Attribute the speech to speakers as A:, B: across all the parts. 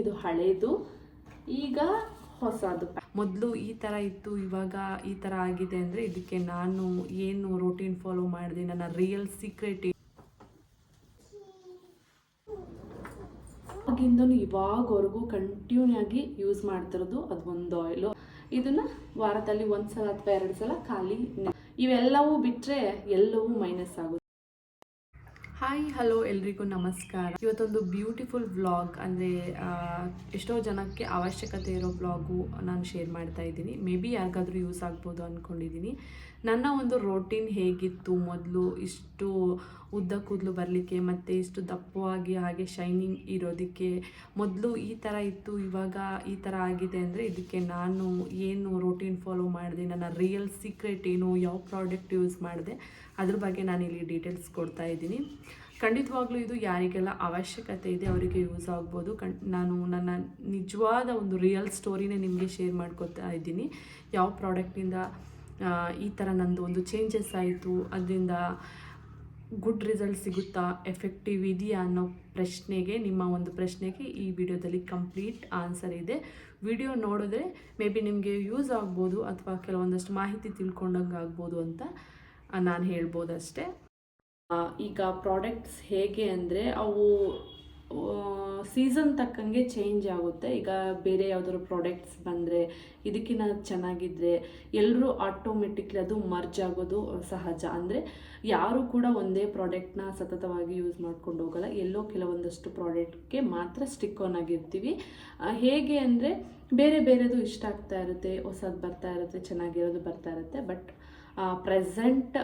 A: ಇದು ಹಳೇದು, ಈಗ ಹೊಸದು. ಮೊದಲು ಈ ಥರ ಇತ್ತು, ಇವಾಗ ಈ ಥರ ಆಗಿದೆ ಅಂದರೆ ಇದಕ್ಕೆ ನಾನು ಏನು ರೂಟೀನ್ ಫಾಲೋ ಮಾಡಿದೆ, ನನ್ನ ರಿಯಲ್ ಸೀಕ್ರೆಟ್ ಆಗಿಂದನೂ ಇವಾಗವರೆಗೂ ಕಂಟಿನ್ಯೂ ಆಗಿ ಯೂಸ್ ಮಾಡ್ತಿರೋದು ಅದು ಒಂದು ಆಯಿಲು. ಇದನ್ನು ವಾರದಲ್ಲಿ 1 ಸಲ ಅಥವಾ 2 ಸಲ ಖಾಲಿ, ಇವೆಲ್ಲವೂ ಬಿಟ್ಟರೆ ಎಲ್ಲವೂ ಮೈನಸ್ ಆಗುತ್ತೆ. ಹಾಯ್ ಹಲೋ ಎಲ್ರಿಗೂ ನಮಸ್ಕಾರ. ಇವತ್ತೊಂದು ಬ್ಯೂಟಿಫುಲ್ ವ್ಲಾಗ್, ಅಂದರೆ ಎಷ್ಟೋ ಜನಕ್ಕೆ ಅವಶ್ಯಕತೆ ಇರೋ ವ್ಲಾಗು ನಾನು ಶೇರ್ ಮಾಡ್ತಾ ಇದ್ದೀನಿ. ಮೇ ಬಿ ಯಾರಿಗಾದ್ರೂ ಯೂಸ್ ಆಗ್ಬೋದು ಅಂದ್ಕೊಂಡಿದ್ದೀನಿ. ನನ್ನ ಒಂದು ರೋಟೀನ್ ಹೇಗಿತ್ತು ಮೊದಲು, ಇಷ್ಟು ಉದ್ದ ಕೂದಲು ಬರಲಿಕ್ಕೆ ಮತ್ತು ಇಷ್ಟು ದಪ್ಪವಾಗಿ ಹಾಗೆ ಶೈನಿಂಗ್ ಇರೋದಕ್ಕೆ. ಮೊದಲು ಈ ಥರ ಇತ್ತು, ಇವಾಗ ಈ ಥರ ಆಗಿದೆ ಅಂದರೆ ಇದಕ್ಕೆ ನಾನು ಏನು ರೋಟೀನ್ ಫಾಲೋ ಮಾಡಿದೆ, ನನ್ನ ರಿಯಲ್ ಸೀಕ್ರೆಟ್ ಏನು, ಯಾವ ಪ್ರಾಡಕ್ಟ್ ಯೂಸ್ ಮಾಡಿದೆ, ಅದ್ರ ಬಗ್ಗೆ ನಾನು ಇಲ್ಲಿ ಡೀಟೇಲ್ಸ್ ಕೊಡ್ತಾ ಇದ್ದೀನಿ. ಖಂಡಿತವಾಗ್ಲೂ ಇದು ಯಾರಿಗೆಲ್ಲ ಅವಶ್ಯಕತೆ ಇದೆ ಅವರಿಗೆ ಯೂಸ್ ಆಗ್ಬೋದು. ನಾನು ನನ್ನ ನಿಜವಾದ ಒಂದು ರಿಯಲ್ ಸ್ಟೋರಿನೇ ನಿಮಗೆ ಶೇರ್ ಮಾಡ್ಕೊತಾ ಇದ್ದೀನಿ. ಯಾವ ಪ್ರಾಡಕ್ಟಿಂದ ಈ ಥರ ನಂದು ಒಂದು ಚೇಂಜಸ್ ಆಯಿತು, ಅದರಿಂದ ಗುಡ್ ರಿಸಲ್ಟ್ ಸಿಗುತ್ತಾ, ಎಫೆಕ್ಟಿವ್ ಇದೆಯಾ ಅನ್ನೋ ಪ್ರಶ್ನೆಗೆ, ನಿಮ್ಮ ಒಂದು ಪ್ರಶ್ನೆಗೆ ಈ ವಿಡಿಯೋದಲ್ಲಿ ಕಂಪ್ಲೀಟ್ ಆನ್ಸರ್ ಇದೆ. ವಿಡಿಯೋ ನೋಡಿದ್ರೆ ಮೇ ಬಿ ನಿಮಗೆ ಯೂಸ್ ಆಗ್ಬೋದು ಅಥವಾ ಕೆಲವೊಂದಷ್ಟು ಮಾಹಿತಿ ತಿಳ್ಕೊಂಡಂಗೆ ಆಗ್ಬೋದು ಅಂತ ನಾನು ಹೇಳ್ಬೋದು ಅಷ್ಟೇ. ಈಗ ಪ್ರಾಡಕ್ಟ್ಸ್ ಹೇಗೆ ಅಂದರೆ ಅವು ಸೀಸನ್ ತಕ್ಕಂಗೆ ಚೇಂಜ್ ಆಗುತ್ತೆ. ಈಗ ಬೇರೆ ಯಾವುದಾದ್ರು ಪ್ರಾಡಕ್ಟ್ಸ್ ಬಂದರೆ ಇದಕ್ಕಿಂತ ಚೆನ್ನಾಗಿದ್ದರೆ ಎಲ್ಲರೂ ಆಟೋಮೆಟಿಕ್ಲಿ ಅದು ಮರ್ಜ್ ಆಗೋದು ಸಹಜ. ಅಂದರೆ ಯಾರೂ ಕೂಡ ಒಂದೇ ಪ್ರಾಡಕ್ಟ್ನ ಸತತವಾಗಿ ಯೂಸ್ ಮಾಡ್ಕೊಂಡು ಹೋಗಲ್ಲ. ಎಲ್ಲೋ ಕೆಲವೊಂದಷ್ಟು ಪ್ರಾಡಕ್ಟ್ಗೆ ಮಾತ್ರ ಸ್ಟಿಕ್ ಆನ್ ಆಗಿರ್ತೀವಿ. ಹೇಗೆ ಅಂದರೆ ಬೇರೆ ಬೇರೆದು ಇಷ್ಟ ಆಗ್ತಾ ಇರುತ್ತೆ, ಹೊಸದು ಬರ್ತಾ ಇರುತ್ತೆ, ಚೆನ್ನಾಗಿರೋದು ಬರ್ತಾ ಇರುತ್ತೆ. ಬಟ್ ಪ್ರೆಸೆಂಟ್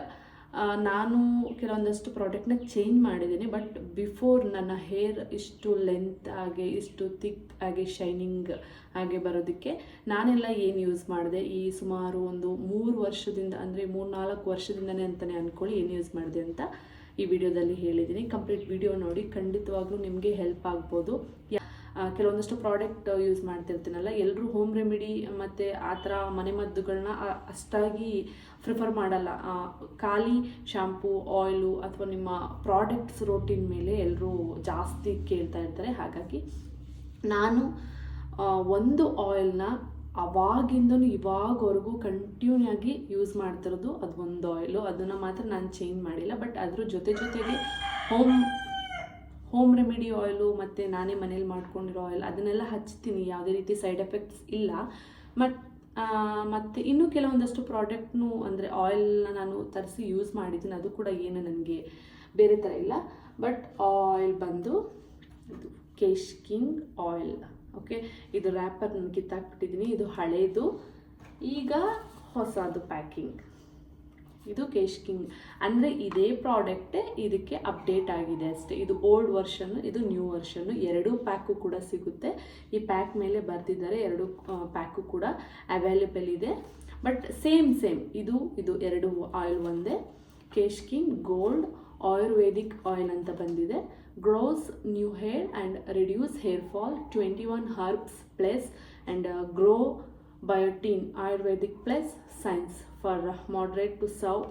A: ನಾನು ಕೆಲವೊಂದಷ್ಟು ಪ್ರಾಡಕ್ಟ್ನ ಚೇಂಜ್ ಮಾಡಿದ್ದೀನಿ. ಬಟ್ ಬಿಫೋರ್ ನನ್ನ ಹೇರ್ ಇಷ್ಟು ಲೆಂತ್ ಆಗಿ, ಇಷ್ಟು ಥಿಕ್ ಆಗಿ, ಶೈನಿಂಗ್ ಆಗಿ ಬರೋದಕ್ಕೆ ನಾನೆಲ್ಲ ಏನು ಯೂಸ್ ಮಾಡಿದೆ, ಈ ಸುಮಾರು ಒಂದು 3 ವರ್ಷದಿಂದ, ಅಂದರೆ 3-4 ವರ್ಷದಿಂದನೇ ಅಂತಲೇ ಅಂದ್ಕೊಳ್ಳಿ, ಏನು ಯೂಸ್ ಮಾಡಿದೆ ಅಂತ ಈ ವಿಡಿಯೋದಲ್ಲಿ ಹೇಳಿದ್ದೀನಿ. ಕಂಪ್ಲೀಟ್ ವಿಡಿಯೋ ನೋಡಿ, ಖಂಡಿತವಾಗ್ಲೂ ನಿಮಗೆ ಹೆಲ್ಪ್ ಆಗ್ಬೋದು. ಕೆಲವೊಂದಷ್ಟು ಪ್ರಾಡಕ್ಟ್ ಯೂಸ್ ಮಾಡ್ತಿರ್ತೀನಲ್ಲ, ಎಲ್ಲರೂ ಹೋಮ್ ರೆಮಿಡಿ ಮತ್ತು ಆ ಥರ ಮನೆಮದ್ದುಗಳನ್ನ ಅಷ್ಟಾಗಿ ಪ್ರಿಫರ್ ಮಾಡಲ್ಲ. ಖಾಲಿ ಶಾಂಪೂ, ಆಯಿಲು ಅಥವಾ ನಿಮ್ಮ ಪ್ರಾಡಕ್ಟ್ಸ್ ರೋಟೀನ್ ಮೇಲೆ ಎಲ್ಲರೂ ಜಾಸ್ತಿ ಕೇಳ್ತಾ ಇರ್ತಾರೆ. ಹಾಗಾಗಿ ನಾನು ಒಂದು ಆಯಿಲ್ನ ಅವಾಗಿಂದನೂ ಇವಾಗವರೆಗೂ ಕಂಟಿನ್ಯೂ ಆಗಿ ಯೂಸ್ ಮಾಡ್ತಿರೋದು ಅದು ಒಂದು ಆಯಿಲು. ಅದನ್ನು ಮಾತ್ರ ನಾನು ಚೇಂಜ್ ಮಾಡಿಲ್ಲ. ಬಟ್ ಅದ್ರ ಜೊತೆಗೆ ಹೋಮ್ ರೆಮಿಡಿ ಆಯಿಲು ಮತ್ತು ನಾನೇ ಮನೇಲಿ ಮಾಡ್ಕೊಂಡಿರೋ ಆಯಿಲ್ ಅದನ್ನೆಲ್ಲ ಹಚ್ತೀನಿ. ಯಾವುದೇ ರೀತಿ ಸೈಡ್ ಎಫೆಕ್ಟ್ಸ್ ಇಲ್ಲ. ಮತ್ತು ಇನ್ನೂ ಕೆಲವೊಂದಷ್ಟು ಪ್ರಾಡಕ್ಟ್ನು, ಅಂದರೆ ಆಯಿಲ್ನ ನಾನು ತರಿಸಿ ಯೂಸ್ ಮಾಡಿದ್ದೀನಿ. ಅದು ಕೂಡ ಏನು ನನಗೆ ಬೇರೆ ಥರ ಇಲ್ಲ. ಬಟ್ ಆಯಿಲ್ ಬಂದು ಇದು ಕೇಶ್ ಕಿಂಗ್ ಆಯಿಲ್. ಓಕೆ, ಇದು ರ್ಯಾಪರ್ ನಾನು ಕಿತ್ತಾಕ್ಬಿಟ್ಟಿದ್ದೀನಿ. ಇದು ಹಳೇದು, ಈಗ ಹೊಸದು ಪ್ಯಾಕಿಂಗ್. ಇದು ಕೇಶ್ ಕಿಂಗ್, ಅಂದರೆ ಇದೇ ಪ್ರಾಡಕ್ಟೇ ಇದಕ್ಕೆ ಅಪ್ಡೇಟ್ ಆಗಿದೆ ಅಷ್ಟೇ. ಇದು ಓಲ್ಡ್ ವರ್ಷನ್ನು, ಇದು ನ್ಯೂ ವರ್ಷನ್ನು, 2 ಪ್ಯಾಕು ಕೂಡ ಸಿಗುತ್ತೆ. ಈ ಪ್ಯಾಕ್ ಮೇಲೆ ಬರೆದಿದ್ದಾರೆ, 2 ಪ್ಯಾಕು ಕೂಡ ಅವೈಲೇಬಲ್ ಇದೆ. ಬಟ್ ಸೇಮ್ ಇದು 2 ಆಯಿಲ್ ಒಂದೇ. Kesh King Gold Ayurvedic oil ಅಂತ ಬಂದಿದೆ. Grows new hair and reduce hair fall, 21 herbs plus and grow biotin Ayurvedic plus science for moderate to severe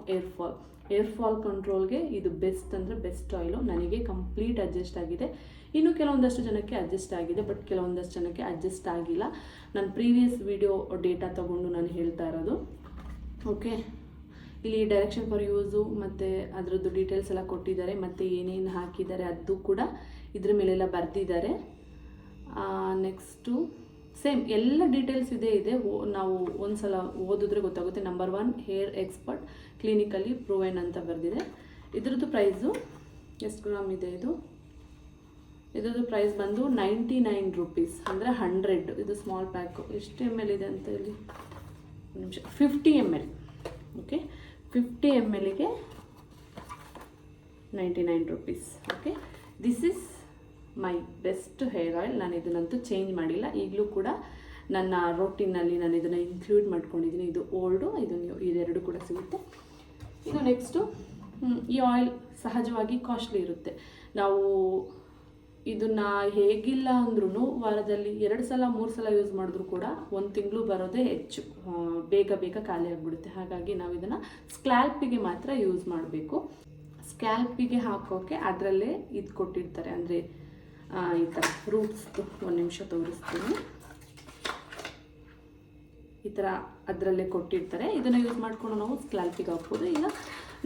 A: hair fall ಕಂಟ್ರೋಲ್ಗೆ ಇದು ಬೆಸ್ಟ್ ಅಂದರೆ best oil. ನನಗೆ complete adjust ಆಗಿದೆ. ಇನ್ನು ಕೆಲವೊಂದಷ್ಟು ಜನಕ್ಕೆ ಅಡ್ಜಸ್ಟ್ ಆಗಿದೆ, ಬಟ್ ಕೆಲವೊಂದಷ್ಟು ಜನಕ್ಕೆ ಅಡ್ಜಸ್ಟ್ ಆಗಿಲ್ಲ. ನಾನು ಪ್ರೀವಿಯಸ್ ವಿಡಿಯೋ ಡೇಟಾ ತೊಗೊಂಡು ನಾನು ಹೇಳ್ತಾ ಇರೋದು. ಓಕೆ, ಇಲ್ಲಿ ಡೈರೆಕ್ಷನ್ ಫಾರ್ ಯೂಸು ಮತ್ತು ಅದರದ್ದು ಡೀಟೇಲ್ಸ್ ಎಲ್ಲ ಕೊಟ್ಟಿದ್ದಾರೆ, ಮತ್ತು ಏನೇನು ಹಾಕಿದ್ದಾರೆ ಅದು ಕೂಡ ಇದ್ರ ಮೇಲೆಲ್ಲ ಬರೆದಿದ್ದಾರೆ. ನೆಕ್ಸ್ಟು ಸೇಮ್ ಎಲ್ಲ ಡೀಟೇಲ್ಸ್ ಇದೆ. ನಾವು ಒಂದು ಸಲ ಓದಿದ್ರೆ ಗೊತ್ತಾಗುತ್ತೆ. ನಂಬರ್ 1 ಹೇರ್ ಎಕ್ಸ್ಪರ್ಟ್, ಕ್ಲಿನಿಕಲಿ ಪ್ರೂವೆನ್ ಅಂತ ಬರೆದಿದೆ. ಇದ್ರದ್ದು ಪ್ರೈಸು ಎಷ್ಟು ಗ್ರಾಮ್ ಇದೆ, ಇದ್ರದ್ದು ಪ್ರೈಸ್ ಬಂದು 99 ರೂಪೀಸ್, ಅಂದರೆ 100. ಇದು ಸ್ಮಾಲ್ ಪ್ಯಾಕು. ಎಷ್ಟು ml ಇದೆ ಅಂತ ಹೇಳಿ, ಒಂದು ನಿಮಿಷ. 50 ml. Okay, 50 mlಗೆ 99 rupees. Okay, this is my best hair oil. ನಾನು ಇದನ್ನಂತೂ ಚೇಂಜ್ ಮಾಡಿಲ್ಲ. ಈಗಲೂ ಕೂಡ ನನ್ನ ರೋಟೀನಲ್ಲಿ ನಾನು ಇದನ್ನು ಇನ್ಕ್ಲೂಡ್ ಮಾಡ್ಕೊಂಡಿದ್ದೀನಿ. ಇದು ಓಲ್ಡು, ಇದು ನ್ಯೂ, ಇದೆರಡು ಕೂಡ ಸಿಗುತ್ತೆ. ಇದು ನೆಕ್ಸ್ಟು, ಈ ಆಯಿಲ್ ಸಹಜವಾಗಿ ಕಾಸ್ಟ್ಲಿ ಇರುತ್ತೆ. ನಾವು ಇದನ್ನು ಹೇಗಿಲ್ಲ ಅಂದ್ರೂ ವಾರದಲ್ಲಿ 2 ಸಲ 3 ಸಲ ಯೂಸ್ ಮಾಡಿದ್ರೂ ಕೂಡ 1 ತಿಂಗಳು ಬರೋದೇ ಹೆಚ್ಚು. ಬೇಗ ಖಾಲಿ ಆಗಿಬಿಡುತ್ತೆ. ಹಾಗಾಗಿ ನಾವು ಇದನ್ನು ಸ್ಕ್ಯಾಲ್ಪಿಗೆ ಮಾತ್ರ ಯೂಸ್ ಮಾಡಬೇಕು. ಸ್ಕ್ಯಾಲ್ಪಿಗೆ ಹಾಕೋಕ್ಕೆ ಅದರಲ್ಲೇ ಇದು ಕೊಟ್ಟಿರ್ತಾರೆ, ಅಂದರೆ ಈ ಥರ ರೂಟ್ಸ್ದು ಒಂದು ನಿಮಿಷ ತೋರಿಸ್ತೀನಿ. ಈ ಥರ ಅದರಲ್ಲೇ ಕೊಟ್ಟಿರ್ತಾರೆ. ಇದನ್ನು ಯೂಸ್ ಮಾಡಿಕೊಂಡು ನಾವು ಸ್ಕ್ಯಾಲ್ಪಿಗೆ ಹಾಕ್ಬೋದು. ಇಲ್ಲ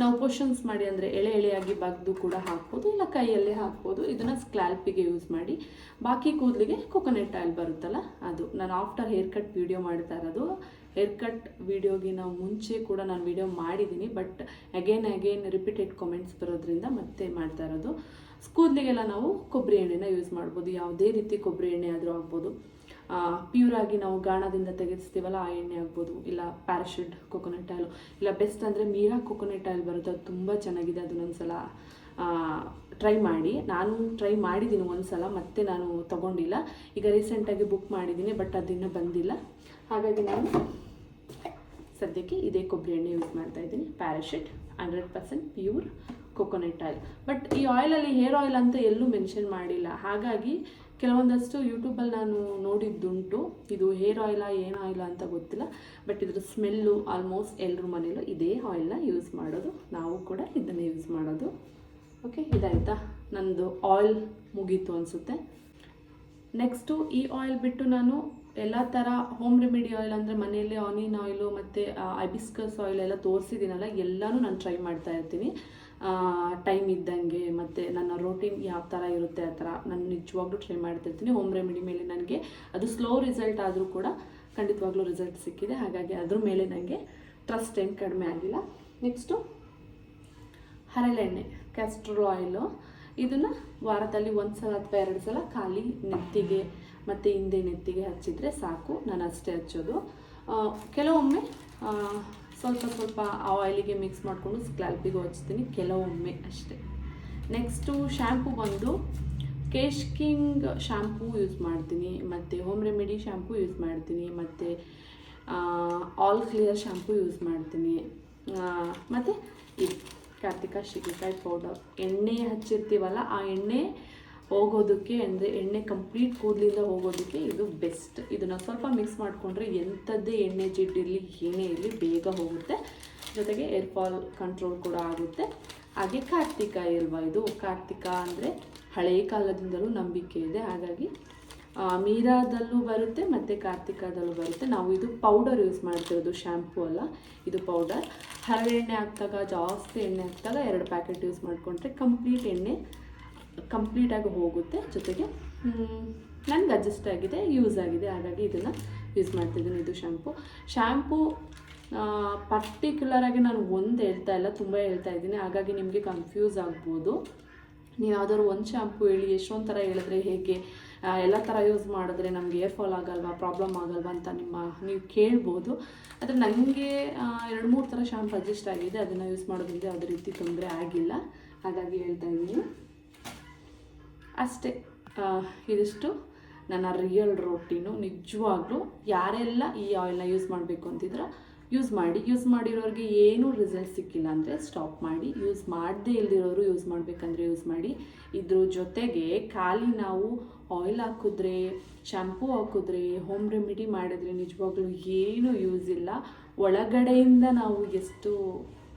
A: ನಾವು ಪೋರ್ಷನ್ಸ್ ಮಾಡಿ ಅಂದರೆ ಎಳೆ ಎಳೆಯಾಗಿ ಬಗ್ದು ಕೂಡ ಹಾಕ್ಬೋದು, ಇಲ್ಲ ಕೈಯಲ್ಲೇ ಹಾಕ್ಬೋದು. ಇದನ್ನು ಸ್ಕ್ಯಾಲ್ಪಿಗೆ ಯೂಸ್ ಮಾಡಿ. ಬಾಕಿ ಕೂದಲಿಗೆ ಕೊಕೊನೆಟ್ ಆಯಿಲ್ ಬರುತ್ತಲ್ಲ ಅದು. ನಾನು ಆಫ್ಟರ್ ಹೇರ್ ಕಟ್ ವೀಡಿಯೋ ಮಾಡ್ತಾ ಇರೋದು. ಹೇರ್ ಕಟ್ ವೀಡಿಯೋಗಿನ ಮುಂಚೆ ಕೂಡ ನಾನು ವೀಡಿಯೋ ಮಾಡಿದ್ದೀನಿ, ಬಟ್ ಅಗೇನ್ ರಿಪೀಟೆಡ್ ಕಾಮೆಂಟ್ಸ್ ಬರೋದ್ರಿಂದ ಮತ್ತೆ ಮಾಡ್ತಾ ಇರೋದು. ಕೂದಲಿಗೆಲ್ಲ ನಾವು ಕೊಬ್ಬರಿ ಎಣ್ಣೆನ ಯೂಸ್ ಮಾಡ್ಬೋದು. ಯಾವುದೇ ರೀತಿ ಕೊಬ್ಬರಿ ಎಣ್ಣೆ ಆದರೂ ಆಗ್ಬೋದು. ಪ್ಯೂರಾಗಿ ನಾವು ಗಾಣದಿಂದ ತೆಗೆಸ್ತೀವಲ್ಲ ಆ ಎಣ್ಣೆ ಆಗ್ಬೋದು, ಇಲ್ಲ ಪ್ಯಾರಾಶೂಟ್ ಕೊಕೊನೆಟ್ ಆಯಿಲು, ಇಲ್ಲ ಬೆಸ್ಟ್ ಅಂದರೆ ಮೀರಾ ಕೊಕೊನೆಟ್ ಆಯಿಲ್ ಬರುತ್ತೆ, ಅದು ತುಂಬ ಚೆನ್ನಾಗಿದೆ. ಅದನ್ನೊಂದ್ಸಲ ಟ್ರೈ ಮಾಡಿ. ನಾನು ಟ್ರೈ ಮಾಡಿದ್ದೀನಿ ಒಂದ್ಸಲ, ಮತ್ತೆ ನಾನು ತೊಗೊಂಡಿಲ್ಲ. ಈಗ ರೀಸೆಂಟಾಗಿ ಬುಕ್ ಮಾಡಿದ್ದೀನಿ, ಬಟ್ ಅದಿನ್ನೂ ಬಂದಿಲ್ಲ. ಹಾಗಾಗಿ ನಾನು ಸದ್ಯಕ್ಕೆ ಇದೇ ಕೊಬ್ಬರಿ ಎಣ್ಣೆ ಯೂಸ್ ಮಾಡ್ತಾ ಇದ್ದೀನಿ. Parachute 100% pure coconut oil. But ಈ ಆಯಿಲಲ್ಲಿ ಹೇರ್ ಆಯಿಲ್ ಅಂತ ಎಲ್ಲೂ ಮೆನ್ಷನ್ ಮಾಡಿಲ್ಲ. ಹಾಗಾಗಿ ಕೆಲವೊಂದಷ್ಟು ಯೂಟ್ಯೂಬಲ್ಲಿ ನಾನು ನೋಡಿದ್ದುಂಟು. ಇದು ಹೇರ್ ಆಯಿಲ ಏನು ಆಯಿಲ ಅಂತ ಗೊತ್ತಿಲ್ಲ, ಬಟ್ ಇದ್ರ ಸ್ಮೆಲ್ಲು ಆಲ್ಮೋಸ್ಟ್ ಎಲ್ಲರ ಮನೇಲೂ ಇದೇ ಆಯಿಲ್ನ ಯೂಸ್ ಮಾಡೋದು. ನಾವು ಕೂಡ ಇದನ್ನು ಯೂಸ್ ಮಾಡೋದು. ಓಕೆ, ಇದಾಯಿತಾ? ನಂದು ಆಯಿಲ್ ಮುಗೀತು ಅನಿಸುತ್ತೆ. ನೆಕ್ಸ್ಟು ಈ ಆಯಿಲ್ ಬಿಟ್ಟು ನಾನು ಎಲ್ಲ ಥರ ಹೋಮ್ ರೆಮಿಡಿ ಆಯಿಲ್ ಅಂದರೆ ಮನೆಯಲ್ಲೇ ಆನಿಯನ್ ಆಯಿಲು ಮತ್ತು ಐಬಿಸ್ಕಸ್ ಆಯಿಲ್ ಎಲ್ಲ ತೋರಿಸಿದ್ದೀನಲ್ಲ, ಎಲ್ಲನೂ ನಾನು ಟ್ರೈ ಮಾಡ್ತಾ ಇರ್ತೀನಿ ಟೈಮ್ ಇದ್ದಂಗೆ. ಮತ್ತು ನನ್ನ ರೋಟೀನ್ ಯಾವ ಥರ ಇರುತ್ತೆ ಆ ಥರ ನಾನು ನಿಜವಾಗ್ಲೂ ಟ್ರೈ ಮಾಡ್ತಿರ್ತೀನಿ. ಹೋಮ್ ರೆಮಿಡಿ ಮೇಲೆ ನನಗೆ ಅದು ಸ್ಲೋ ರಿಸಲ್ಟ್ ಆದರೂ ಕೂಡ ಖಂಡಿತವಾಗ್ಲೂ ರಿಸಲ್ಟ್ ಸಿಕ್ಕಿದೆ. ಹಾಗಾಗಿ ಅದ್ರ ಮೇಲೆ ನನಗೆ ಟ್ರಸ್ಟ್ ಏನು ಕಡಿಮೆ ಆಗಿಲ್ಲ. ನೆಕ್ಸ್ಟು ಹರಳೆಣ್ಣೆ, ಕ್ಯಾಸ್ಟ್ರೋಲ್ ಆಯಿಲು. ಇದನ್ನು ವಾರದಲ್ಲಿ 1 ಸಲ ಅಥವಾ 2 ಸಲ ಖಾಲಿ ನೆತ್ತಿಗೆ ಮತ್ತು ಹಿಂದೆ ನೆತ್ತಿಗೆ ಹಚ್ಚಿದರೆ ಸಾಕು. ನಾನು ಅಷ್ಟೇ ಹಚ್ಚೋದು. ಕೆಲವೊಮ್ಮೆ ಸ್ವಲ್ಪ ಆಯಿಲಿಗೆ ಮಿಕ್ಸ್ ಮಾಡಿಕೊಂಡು ಸ್ಕ್ಯಾಲ್ಪಿಗೂ ಹಚ್ತೀನಿ, ಕೆಲವೊಮ್ಮೆ ಅಷ್ಟೇ. ನೆಕ್ಸ್ಟು ಶ್ಯಾಂಪು ಬಂದು ಕೇಶ್ ಕಿಂಗ್ ಶ್ಯಾಂಪೂ ಯೂಸ್ ಮಾಡ್ತೀನಿ, ಮತ್ತು ಹೋಮ್ ರೆಮಿಡಿ ಶ್ಯಾಂಪೂ ಯೂಸ್ ಮಾಡ್ತೀನಿ, ಮತ್ತು ಆಲ್ ಕ್ಲಿಯರ್ ಶ್ಯಾಂಪೂ ಯೂಸ್ ಮಾಡ್ತೀನಿ. ಮತ್ತು ಇದು ಕಾರ್ತಿಕ ಶಿಕಾಕಾಯಿ ಪೌಡರ್. ಎಣ್ಣೆ ಹಚ್ಚಿರ್ತೀವಲ್ಲ, ಆ ಎಣ್ಣೆ ಹೋಗೋದಕ್ಕೆ ಅಂದರೆ ಎಣ್ಣೆ ಕಂಪ್ಲೀಟ್ ಕೂದಲಿಂದ ಹೋಗೋದಕ್ಕೆ ಇದು ಬೆಸ್ಟ್. ಇದನ್ನು ಸ್ವಲ್ಪ ಮಿಕ್ಸ್ ಮಾಡಿಕೊಂಡ್ರೆ ಎಂಥದ್ದೇ ಎಣ್ಣೆ ಜಿಡ್ಡಿರಲಿ ಏನೇ ಇರಲಿ ಬೇಗ ಹೋಗುತ್ತೆ. ಜೊತೆಗೆ ಏರ್ ಫಾಲ್ ಕಂಟ್ರೋಲ್ ಕೂಡ ಆಗುತ್ತೆ. ಹಾಗೆ ಕಾರ್ತಿಕ ಅಲ್ವಾ ಇದು? ಕಾರ್ತಿಕ ಅಂದರೆ ಹಳೆಯ ಕಾಲದಿಂದಲೂ ನಂಬಿಕೆ ಇದೆ. ಹಾಗಾಗಿ ಮೀರಾದಲ್ಲೂ ಬರುತ್ತೆ ಮತ್ತು ಕಾರ್ತಿಕದಲ್ಲೂ ಬರುತ್ತೆ. ನಾವು ಇದು ಪೌಡರ್ ಯೂಸ್ ಮಾಡ್ತಿರೋದು, ಶ್ಯಾಂಪೂ ಅಲ್ಲ, ಇದು ಪೌಡರ್. ಹರಳೆಣ್ಣೆ ಹಾಕಿದಾಗ, ಜಾಸ್ತಿ ಎಣ್ಣೆ ಹಾಕಿದಾಗ 2 ಪ್ಯಾಕೆಟ್ ಯೂಸ್ ಮಾಡಿಕೊಂಡ್ರೆ ಕಂಪ್ಲೀಟ್ ಎಣ್ಣೆ ಕಂಪ್ಲೀಟಾಗಿ ಹೋಗುತ್ತೆ. ಜೊತೆಗೆ ನನಗೆ ಅಡ್ಜಸ್ಟ್ ಆಗಿದೆ, ಯೂಸ್ ಆಗಿದೆ. ಹಾಗಾಗಿ ಇದನ್ನು ಯೂಸ್ ಮಾಡ್ತಿದ್ದೀನಿ. ಇದು ಶ್ಯಾಂಪೂ ಪರ್ಟಿಕ್ಯುಲರಾಗಿ ನಾನು ಒಂದು ಹೇಳ್ತಾ ಇಲ್ಲ, ತುಂಬ ಹೇಳ್ತಾ ಇದ್ದೀನಿ. ಹಾಗಾಗಿ ನಿಮಗೆ ಕನ್ಫ್ಯೂಸ್ ಆಗ್ಬೋದು. ನೀವು ಯಾವ್ದಾದ್ರು ಒಂದು ಶ್ಯಾಂಪು ಹೇಳಿ ಎಷ್ಟೊಂದು ಥರ ಹೇಳಿದ್ರೆ ಹೇಗೆ, ಎಲ್ಲ ಥರ ಯೂಸ್ ಮಾಡಿದ್ರೆ ನಮಗೆ ಏರ್ ಫಾಲ್ ಆಗಲ್ವಾ, ಪ್ರಾಬ್ಲಮ್ ಆಗಲ್ವಾ ಅಂತ ನೀವು ಕೇಳ್ಬೋದು. ಆದರೆ ನನಗೆ 2-3 ಥರ ಶ್ಯಾಂಪು ಅಡ್ಜಸ್ಟ್ ಆಗಿದೆ. ಅದನ್ನು ಯೂಸ್ ಮಾಡೋದ್ರಿಂದ ಯಾವುದೇ ರೀತಿ ತೊಂದರೆ ಆಗಿಲ್ಲ. ಹಾಗಾಗಿ ಹೇಳ್ತಾ ಇದ್ದೀನಿ ಅಷ್ಟೇ. ಇದಿಷ್ಟು ನನ್ನ ರಿಯಲ್ ರೋಟೀನು. ನಿಜವಾಗ್ಲೂ ಯಾರೆಲ್ಲ ಈ ಆಯಿಲ್ನ ಯೂಸ್ ಮಾಡಬೇಕು ಅಂತಿದ್ರೆ ಯೂಸ್ ಮಾಡಿ. ಯೂಸ್ ಮಾಡಿರೋರಿಗೆ ಏನೂ ರಿಸಲ್ಟ್ ಸಿಕ್ಕಿಲ್ಲ ಅಂದರೆ ಸ್ಟಾಪ್ ಮಾಡಿ. ಯೂಸ್ ಮಾಡದೇ ಇಲ್ದಿರೋರು ಯೂಸ್ ಮಾಡಬೇಕಂದ್ರೆ ಯೂಸ್ ಮಾಡಿ. ಇದ್ರ ಜೊತೆಗೆ ಖಾಲಿ ನಾವು ಆಯಿಲ್ ಹಾಕಿದ್ರೆ, ಶ್ಯಾಂಪೂ ಹಾಕಿದ್ರೆ, ಹೋಮ್ ರೆಮಿಡಿ ಮಾಡಿದ್ರೆ ನಿಜವಾಗ್ಲೂ ಏನೂ ಯೂಸ್ ಇಲ್ಲ. ಒಳಗಡೆಯಿಂದ ನಾವು ಎಷ್ಟು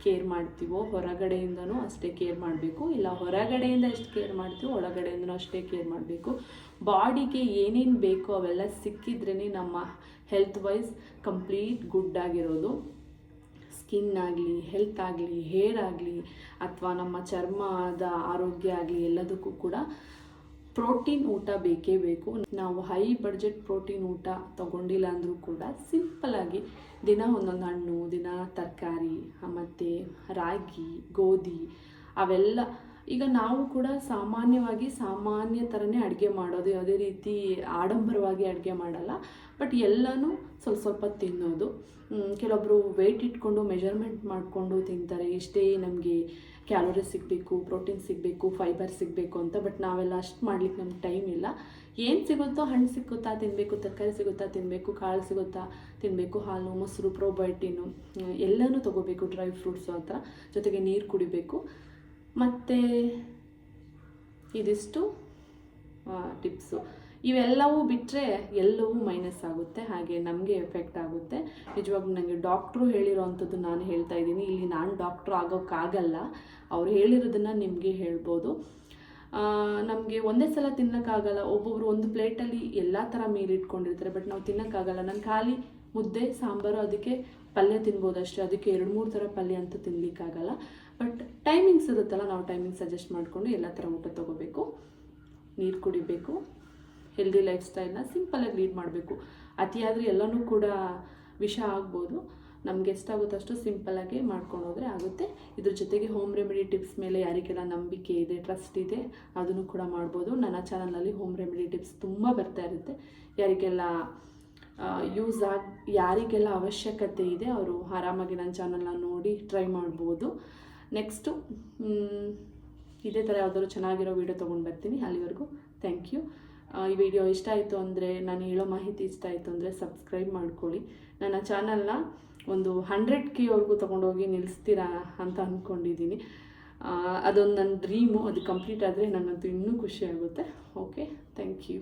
A: ಕೇರ್ ಮಾಡ್ತೀವೋ ಹೊರಗಡೆಯಿಂದನೂ ಅಷ್ಟೇ ಕೇರ್ ಮಾಡಬೇಕು. ಇಲ್ಲ ಹೊರಗಡೆಯಿಂದ ಎಷ್ಟು ಕೇರ್ ಮಾಡ್ತೀವೋ ಒಳಗಡೆಯಿಂದನೂ ಅಷ್ಟೇ ಕೇರ್ ಮಾಡಬೇಕು. ಬಾಡಿಗೆ ಏನೇನು ಬೇಕೋ ಅವೆಲ್ಲ ಸಿಕ್ಕಿದ್ರೇ ನಮ್ಮ ಹೆಲ್ತ್ ವೈಸ್ ಕಂಪ್ಲೀಟ್ ಗುಡ್ ಆಗಿರೋದು. ಸ್ಕಿನ್ ಆಗಲಿ, ಹೆಲ್ತ್ ಆಗಲಿ, ಹೇರ್ ಆಗಲಿ, ಅಥವಾ ನಮ್ಮ ಚರ್ಮದ ಆರೋಗ್ಯ ಆಗಲಿ, ಎಲ್ಲದಕ್ಕೂ ಕೂಡ ಪ್ರೋಟೀನ್ ಊಟ ಬೇಕೇ ಬೇಕು. ನಾವು ಹೈ ಬಡ್ಜೆಟ್ ಪ್ರೋಟೀನ್ ಊಟ ತೊಗೊಂಡಿಲ್ಲ ಅಂದರೂ ಕೂಡ ಸಿಂಪಲ್ಲಾಗಿ ದಿನ ಒಂದೊಂದು ಹಣ್ಣು, ದಿನ ತರಕಾರಿ, ಮತ್ತು ರಾಗಿ, ಗೋಧಿ ಅವೆಲ್ಲ. ಈಗ ನಾವು ಕೂಡ ಸಾಮಾನ್ಯ ಥರನೇ ಅಡುಗೆ ಮಾಡೋದು, ಯಾವುದೇ ರೀತಿ ಆಡಂಬರವಾಗಿ ಅಡುಗೆ ಮಾಡಲ್ಲ. ಬಟ್ ಎಲ್ಲನೂ ಸ್ವಲ್ಪ ತಿನ್ನೋದು. ಕೆಲವೊಬ್ಬರು ವೆಯ್ಟ್ ಇಟ್ಕೊಂಡು ಮೆಜರ್ಮೆಂಟ್ ಮಾಡಿಕೊಂಡು ತಿಂತಾರೆ, ಇಷ್ಟೇ ನಮಗೆ ಕ್ಯಾಲೋರಿ ಸಿಗಬೇಕು, ಪ್ರೋಟೀನ್ ಸಿಗಬೇಕು, ಫೈಬರ್ ಸಿಗಬೇಕು ಅಂತ. ಬಟ್ ನಾವೆಲ್ಲ ಅಷ್ಟು ಮಾಡ್ಲಿಕ್ಕೆ ನಮ್ಗೆ ಟೈಮ್ ಇಲ್ಲ. ಏನು ಸಿಗುತ್ತೋ, ಹಣ್ಣು ಸಿಗುತ್ತಾ ತಿನ್ನಬೇಕು, ತರಕಾರಿ ಸಿಗುತ್ತಾ ತಿನ್ನಬೇಕು, ಕಾಳು ಸಿಗುತ್ತಾ ತಿನ್ನಬೇಕು, ಹಾಲು, ಮೊಸರು, ಪ್ರೋಬಯೋಟಿನು ಎಲ್ಲನೂ ತೊಗೋಬೇಕು, ಡ್ರೈ ಫ್ರೂಟ್ಸು ಆ ಥರ. ಜೊತೆಗೆ ನೀರು ಕುಡಿಬೇಕು. ಮತ್ತು ಇದಿಷ್ಟು ಟಿಪ್ಸು. ಇವೆಲ್ಲವೂ ಬಿಟ್ಟರೆ ಎಲ್ಲವೂ ಮೈನಸ್ ಆಗುತ್ತೆ, ಹಾಗೆ ನಮಗೆ ಎಫೆಕ್ಟ್ ಆಗುತ್ತೆ. ನಿಜವಾಗ್ಲೂ ನನಗೆ ಡಾಕ್ಟ್ರು ಹೇಳಿರೋ ಅಂಥದ್ದು ನಾನು ಹೇಳ್ತಾ ಇದ್ದೀನಿ. ಇಲ್ಲಿ ನಾನು ಡಾಕ್ಟ್ರು ಆಗೋಕ್ಕಾಗಲ್ಲ, ಅವ್ರು ಹೇಳಿರೋದನ್ನು ನಿಮಗೆ ಹೇಳ್ಬೋದು. ನಮಗೆ ಒಂದೇ ಸಲ ತಿನ್ನೋಕ್ಕಾಗಲ್ಲ. ಒಬ್ಬೊಬ್ರು ಒಂದು ಪ್ಲೇಟಲ್ಲಿ ಎಲ್ಲ ಥರ ಮೀಲ್ ಇಟ್ಕೊಂಡಿರ್ತಾರೆ, ಬಟ್ ನಾವು ತಿನ್ನೋಕ್ಕಾಗಲ್ಲ. ನಾನು ಖಾಲಿ ಮುದ್ದೆ ಸಾಂಬಾರು ಅದಕ್ಕೆ ಪಲ್ಯ ತಿನ್ಬೋದು ಅಷ್ಟೇ, ಅದಕ್ಕೆ 2-3 ಥರ ಪಲ್ಯ ಅಂತೂ ತಿನ್ನಲಿಕ್ಕಾಗಲ್ಲ. ಬಟ್ ಟೈಮಿಂಗ್ಸ್ ಇರುತ್ತಲ್ಲ, ನಾವು ಟೈಮಿಂಗ್ಸ್ ಸಜೆಸ್ಟ್ ಮಾಡಿಕೊಂಡು ಎಲ್ಲ ಥರ ಊಟ ತೊಗೋಬೇಕು, ನೀರು ಕುಡಿಬೇಕು, ಹೆಲ್ದಿ ಲೈಫ್ ಸ್ಟೈಲ್ನ ಸಿಂಪಲಾಗಿ ಲೀಡ್ ಮಾಡಬೇಕು. ಅತಿಯಾದರೆ ಎಲ್ಲನೂ ಕೂಡ ವಿಷ ಆಗ್ಬೋದು. ನಮ್ಗೆ ಎಷ್ಟಾಗುತ್ತೋ ಅಷ್ಟು ಸಿಂಪಲ್ಲಾಗಿ ಮಾಡ್ಕೊಂಡು ಹೋದರೆ ಆಗುತ್ತೆ. ಇದ್ರ ಜೊತೆಗೆ ಹೋಮ್ ರೆಮಿಡಿ ಟಿಪ್ಸ್ ಮೇಲೆ ಯಾರಿಗೆಲ್ಲ ನಂಬಿಕೆ ಇದೆ, ಟ್ರಸ್ಟ್ ಇದೆ, ಅದನ್ನು ಕೂಡ ಮಾಡ್ಬೋದು. ನನ್ನ ಚಾನಲಲ್ಲಿ ಹೋಮ್ ರೆಮಿಡಿ ಟಿಪ್ಸ್ ತುಂಬ ಬರ್ತಾ ಇರುತ್ತೆ. ಯಾರಿಗೆಲ್ಲ ಯಾರಿಗೆಲ್ಲ ಅವಶ್ಯಕತೆ ಇದೆ ಅವರು ಆರಾಮಾಗಿ ನನ್ನ ಚಾನಲ್ನ ನೋಡಿ ಟ್ರೈ ಮಾಡ್ಬೋದು. ನೆಕ್ಸ್ಟು ಇದೇ ಥರ ಯಾವ್ದಾದ್ರು ಚೆನ್ನಾಗಿರೋ ವೀಡಿಯೋ ತೊಗೊಂಡು ಬರ್ತೀನಿ. ಅಲ್ಲಿವರೆಗೂ ಥ್ಯಾಂಕ್ ಯು. ಈ ವಿಡಿಯೋ ಇಷ್ಟ ಆಯಿತು ಅಂದರೆ, ನಾನು ಹೇಳೋ ಮಾಹಿತಿ ಇಷ್ಟ ಆಯಿತು ಅಂದರೆ ಸಬ್ಸ್ಕ್ರೈಬ್ ಮಾಡ್ಕೊಳ್ಳಿ. ನನ್ನ ಚಾನಲ್ನ ಒಂದು 100K ತೊಗೊಂಡೋಗಿ ನಿಲ್ಲಿಸ್ತೀರಾ ಅಂತ ಅಂದ್ಕೊಂಡಿದ್ದೀನಿ. ಅದೊಂದು ನನ್ನ ಡ್ರೀಮು. ಅದು ಕಂಪ್ಲೀಟ್ ಆದರೆ ನನಗಂತೂ ಇನ್ನೂ ಖುಷಿ ಆಗುತ್ತೆ. Okay, thank you.